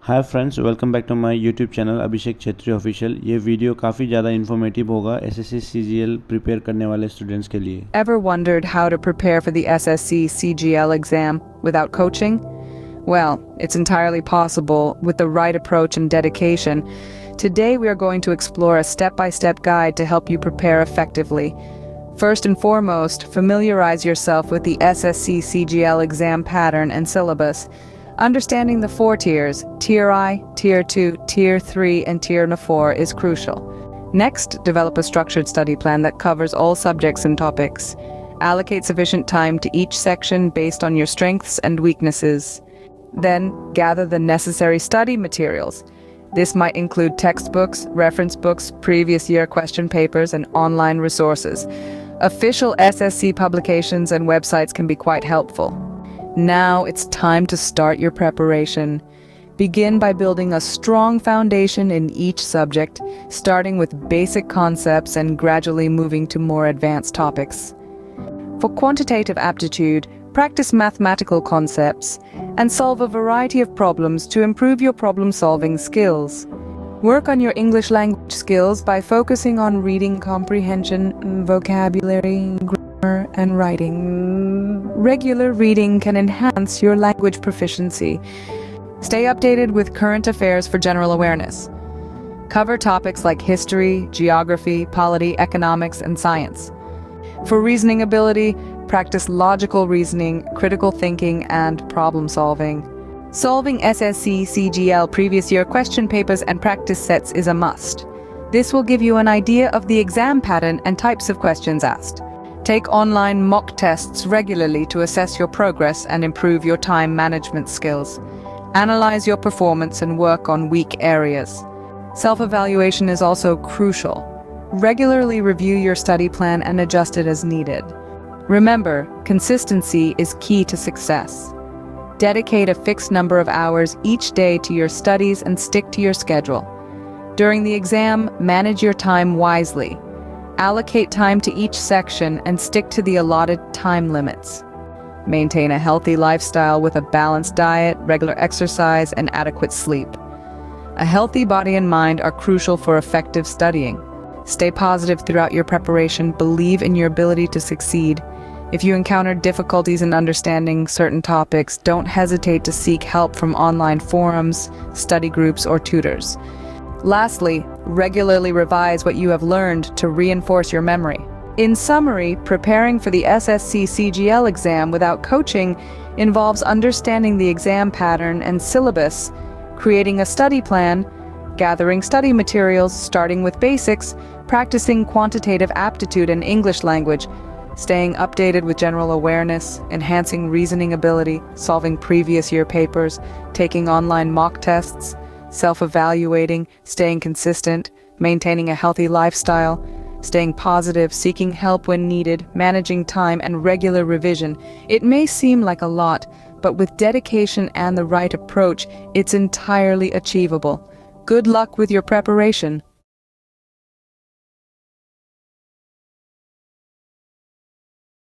Hi friends, welcome back to my YouTube channel Abhishek Chhetri official. ये वीडियो काफ़ी ज़्यादा इन्फॉर्मेटिव होगा एसएससी सीजीएल प्रिपेयर करने वाले स्टूडेंट्स के लिए। Ever wondered how to prepare for the SSC CGL exam without coaching? Well, it's entirely possible with the right approach and dedication. Today we are going to explore a step-by-step guide to help you prepare effectively. First and foremost, familiarize yourself with the SSC CGL exam pattern and syllabus. Understanding the four tiers, Tier I, Tier 2, Tier 3, and Tier 4 is crucial. Next, develop a structured study plan that covers all subjects and topics. Allocate sufficient time to each section based on your strengths and weaknesses. Then, gather the necessary study materials. This might include textbooks, reference books, previous year question papers, and online resources. Official SSC publications and websites can be quite helpful. Now it's time to start your preparation. Begin by building a strong foundation in each subject, starting with basic concepts and gradually moving to more advanced topics. For quantitative aptitude, practice mathematical concepts and solve a variety of problems to improve your problem-solving skills. Work on your English language skills by focusing on reading comprehension, vocabulary, grammar, and writing. Regular reading can enhance your language proficiency. Stay updated with current affairs for general awareness. Cover topics like history, geography, polity, economics, and science. For reasoning ability, practice logical reasoning, critical thinking, and problem solving. Solving SSC CGL previous year question papers and practice sets is a must. This will give you an idea of the exam pattern and types of questions asked. Take online mock tests regularly to assess your progress and improve your time management skills. Analyze your performance and work on weak areas. Self-evaluation is also crucial. Regularly review your study plan and adjust it as needed. Remember, consistency is key to success. Dedicate a fixed number of hours each day to your studies and stick to your schedule. During the exam, manage your time wisely. Allocate time to each section and stick to the allotted time limits. Maintain a healthy lifestyle with a balanced diet, regular exercise, and adequate sleep. A healthy body and mind are crucial for effective studying. Stay positive throughout your preparation. Believe in your ability to succeed. If you encounter difficulties in understanding certain topics, don't hesitate to seek help from online forums, study groups, or tutors. Lastly, regularly revise what you have learned to reinforce your memory. In summary, preparing for the SSC CGL exam without coaching involves understanding the exam pattern and syllabus, creating a study plan, gathering study materials starting with basics, practicing quantitative aptitude and English language, staying updated with general awareness, enhancing reasoning ability, solving previous year papers, taking online mock tests, self-evaluating, staying consistent, maintaining a healthy lifestyle, staying positive, seeking help when needed, managing time, and regular revision. It may seem like a lot, but with dedication and the right approach, it's entirely achievable. Good luck with your preparation.